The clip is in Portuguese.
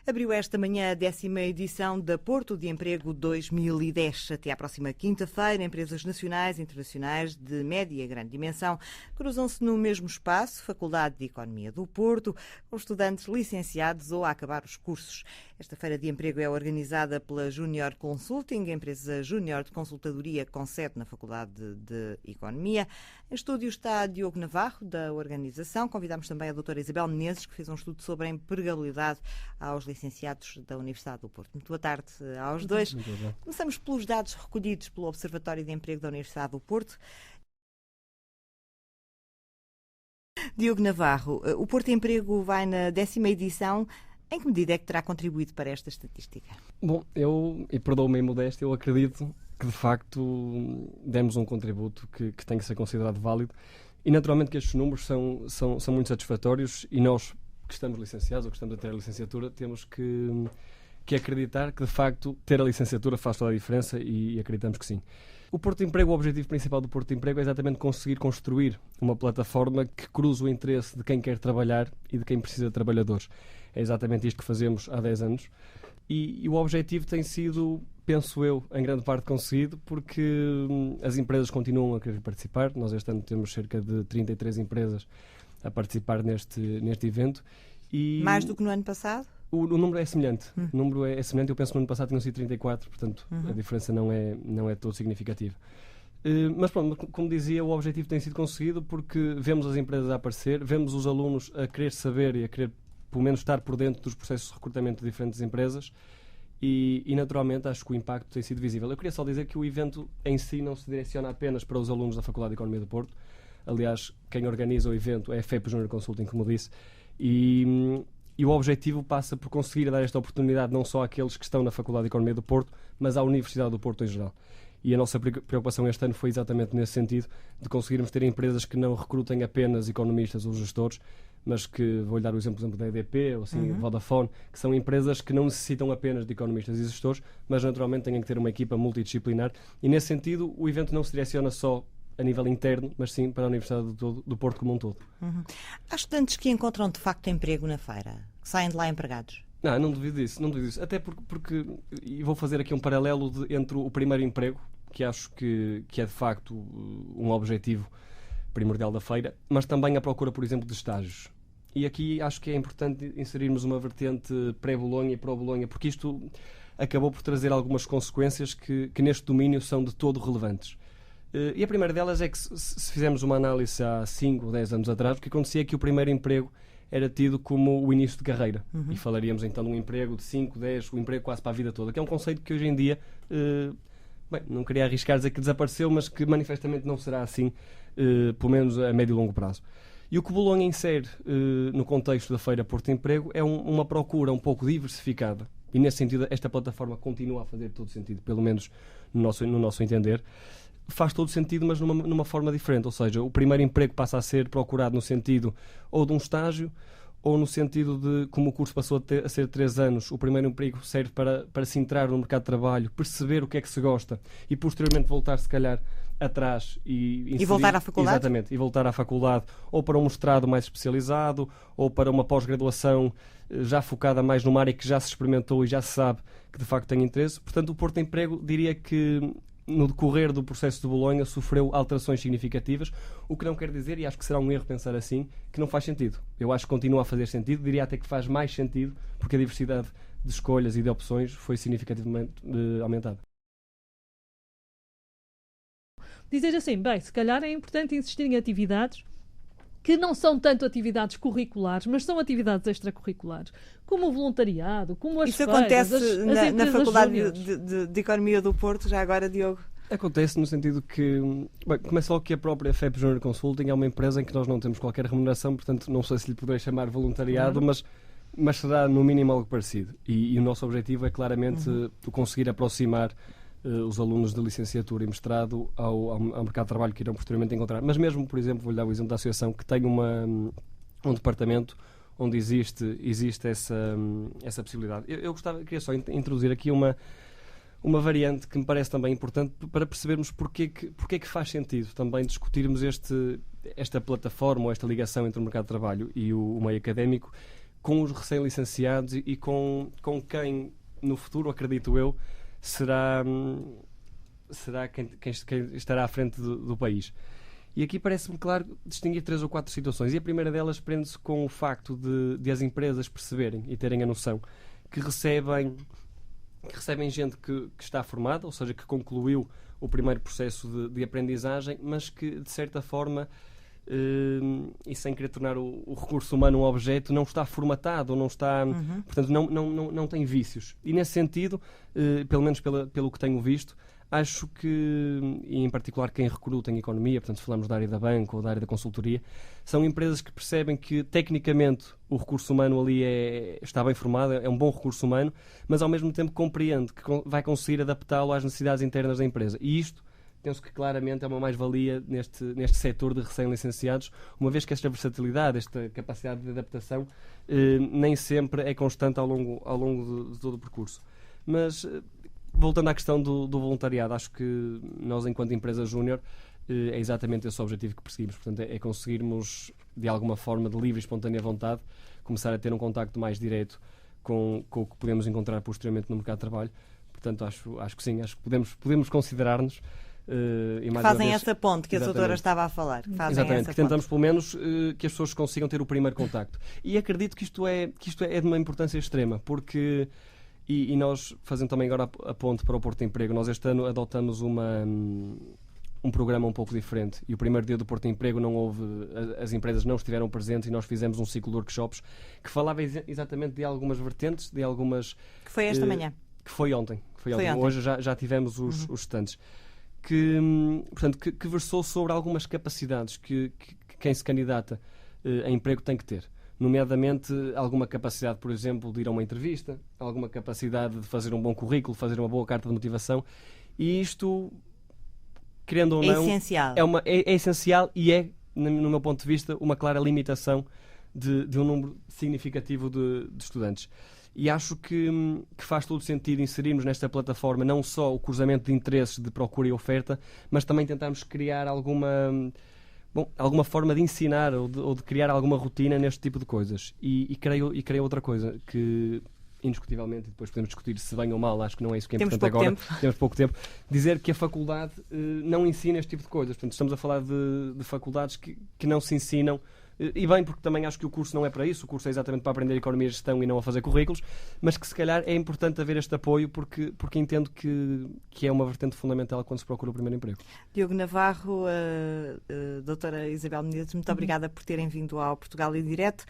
Abriu esta manhã a 10ª edição da Porto de Emprego 2010. Até à próxima quinta-feira, empresas nacionais e internacionais de média e grande dimensão cruzam-se no mesmo espaço, Faculdade de Economia do Porto, com estudantes licenciados ou a acabar os cursos. Esta feira de emprego é organizada pela Junior Consulting, empresa júnior de consultadoria com sede na Faculdade de Economia. Em estúdio está Diogo Navarro, da organização. Convidamos também a doutora Isabel Menezes, que fez um estudo sobre a empregabilidade aos licenciados da Universidade do Porto. Muito boa tarde aos dois. Começamos pelos dados recolhidos pelo Observatório de Emprego da Universidade do Porto. Diogo Navarro, o Porto Emprego vai na 10ª edição. Em que medida é que terá contribuído para esta estatística? Bom, e perdoe-me a modéstia, eu acredito que de facto demos um contributo que tem que ser considerado válido e naturalmente que estes números são muito satisfatórios e nós que estamos licenciados ou que estamos a ter a licenciatura temos que acreditar que de facto ter a licenciatura faz toda a diferença e acreditamos que sim. O Porto Emprego, o objetivo principal do Porto Emprego é exatamente conseguir construir uma plataforma que cruze o interesse de quem quer trabalhar e de quem precisa de trabalhadores. É exatamente isto que fazemos há 10 anos e o objetivo tem sido, penso eu, em grande parte conseguido porque as empresas continuam a querer participar. Nós este ano temos cerca de 33 empresas a participar neste evento. E mais do que no ano passado? O número é semelhante. O número é semelhante. Eu penso que no ano passado tinham sido 34, portanto a diferença não é todo significativa. Mas pronto, como dizia, o objetivo tem sido conseguido porque vemos as empresas a aparecer, vemos os alunos a querer saber e a querer pelo menos estar por dentro dos processos de recrutamento de diferentes empresas e naturalmente acho que o impacto tem sido visível. Eu queria só dizer que o evento em si não se direciona apenas para os alunos da Faculdade de Economia do Porto. Aliás, quem organiza o evento é a FEP Junior Consulting, como disse, e o objetivo passa por conseguir dar esta oportunidade não só àqueles que estão na Faculdade de Economia do Porto, mas à Universidade do Porto em geral. E a nossa preocupação este ano foi exatamente nesse sentido, de conseguirmos ter empresas que não recrutem apenas economistas ou gestores, mas que, vou-lhe dar o exemplo da EDP, ou assim, Vodafone, que são empresas que não necessitam apenas de economistas e gestores, mas naturalmente têm que ter uma equipa multidisciplinar. E nesse sentido, o evento não se direciona só a nível interno, mas sim para a Universidade do Porto como um todo. Há estudantes que encontram de facto emprego na feira, que saem de lá empregados? Não duvido disso. Até porque e vou fazer aqui um paralelo entre o primeiro emprego, que acho que é de facto um objetivo primordial da feira, mas também a procura, por exemplo, de estágios. E aqui acho que é importante inserirmos uma vertente pré-Bolonha e pró-Bolonha, porque isto acabou por trazer algumas consequências que neste domínio são de todo relevantes. E a primeira delas é que se fizermos uma análise há 5 ou 10 anos atrás, o que acontecia é que o primeiro emprego era tido como o início de carreira. E falaríamos então de um emprego de 5, 10, um emprego quase para a vida toda, que é um conceito que hoje em dia, não queria arriscar dizer que desapareceu, mas que manifestamente não será assim, pelo menos a médio e longo prazo. E o que Bolonha insere no contexto da Feira Porto Emprego é uma procura um pouco diversificada. E nesse sentido esta plataforma continua a fazer todo sentido, pelo menos no nosso entender. Faz todo sentido, mas numa forma diferente. Ou seja, o primeiro emprego passa a ser procurado no sentido ou de um estágio ou no sentido de, como o curso passou a ser 3 anos, o primeiro emprego serve para se entrar no mercado de trabalho, perceber o que é que se gosta e posteriormente voltar, se calhar, atrás e voltar à faculdade? Exatamente, e voltar à faculdade ou para um mestrado mais especializado ou para uma pós-graduação já focada mais numa área que já se experimentou e já se sabe que de facto tem interesse. Portanto, o Porto Emprego diria que no decorrer do processo de Bolonha sofreu alterações significativas, o que não quer dizer, e acho que será um erro pensar assim, que não faz sentido. Eu acho que continua a fazer sentido, diria até que faz mais sentido, porque a diversidade de escolhas e de opções foi significativamente aumentada. Dizer assim, bem, se calhar é importante insistir em atividades que não são tanto atividades curriculares, mas são atividades extracurriculares, como o voluntariado, como as feiras. Isso acontece na Faculdade de Economia do Porto, já agora, Diogo? Acontece no sentido que, começa logo que a própria FEP Junior Consulting é uma empresa em que nós não temos qualquer remuneração, portanto não sei se lhe poderei chamar voluntariado, mas será no mínimo algo parecido. E o nosso objetivo é claramente conseguir aproximar os alunos de licenciatura e mestrado ao mercado de trabalho que irão posteriormente encontrar. Mas mesmo, por exemplo, vou-lhe dar o exemplo da associação que tem um departamento onde existe essa possibilidade. Eu queria só introduzir aqui uma variante que me parece também importante para percebermos porque é que faz sentido também discutirmos esta plataforma ou esta ligação entre o mercado de trabalho e o meio académico com os recém-licenciados e com quem, no futuro, acredito eu, será quem estará à frente do país. E aqui parece-me claro distinguir 3 ou 4 situações. E a primeira delas prende-se com o facto de as empresas perceberem e terem a noção que recebem gente que está formada, ou seja, que concluiu o primeiro processo de aprendizagem, mas que, de certa forma, e sem querer tornar o recurso humano um objeto, não está formatado, ou não está, portanto, não tem vícios. E, nesse sentido, pelo menos pelo que tenho visto, acho que, e em particular quem recruta em economia, portanto falamos da área da banca ou da área da consultoria, são empresas que percebem que tecnicamente o recurso humano ali está bem formado, é um bom recurso humano, mas ao mesmo tempo compreende que vai conseguir adaptá-lo às necessidades internas da empresa. E isto, penso que claramente é uma mais-valia neste setor de recém-licenciados, uma vez que esta versatilidade, esta capacidade de adaptação, nem sempre é constante ao longo de todo o percurso. Mas voltando à questão do voluntariado, acho que nós, enquanto empresa júnior, é exatamente esse o objetivo que perseguimos. Portanto, é conseguirmos, de alguma forma, de livre e espontânea vontade, começar a ter um contacto mais direto com o que podemos encontrar posteriormente no mercado de trabalho. Portanto, acho que sim, acho que podemos considerar-nos. E mais fazem uma vez, essa ponte que a doutora estava a falar. Exatamente, que tentamos pelo menos que as pessoas consigam ter o primeiro contacto. E acredito que isto é de uma importância extrema, porque... E nós, fazendo também agora a ponte para o Porto de Emprego, nós este ano adotamos um programa um pouco diferente. E o primeiro dia do Porto de Emprego as empresas não estiveram presentes e nós fizemos um ciclo de workshops que falava exatamente de algumas vertentes, de algumas... Que foi esta manhã. Que foi ontem. Hoje já tivemos os stands. Portanto, que versou sobre algumas capacidades que quem se candidata a emprego tem que ter. Nomeadamente alguma capacidade, por exemplo, de ir a uma entrevista, alguma capacidade de fazer um bom currículo, fazer uma boa carta de motivação. E isto, querendo ou não, essencial. É essencial e é, no meu ponto de vista, uma clara limitação de um número significativo de estudantes. E acho que faz todo sentido inserirmos nesta plataforma não só o cruzamento de interesses de procura e oferta, mas também tentarmos criar alguma forma de ensinar ou de criar alguma rotina neste tipo de coisas. E creio outra coisa, que indiscutivelmente, e depois podemos discutir se bem ou mal, acho que não é isso que é importante agora. Temos pouco tempo. Dizer que a faculdade não ensina este tipo de coisas. Portanto, estamos a falar de faculdades que não se ensinam. E bem, porque também acho que o curso não é para isso, o curso é exatamente para aprender economia e gestão e não a fazer currículos, mas que se calhar é importante haver este apoio porque entendo que é uma vertente fundamental quando se procura o primeiro emprego. Diogo Navarro, doutora Isabel Menezes, muito obrigada por terem vindo ao Portugal em Direto.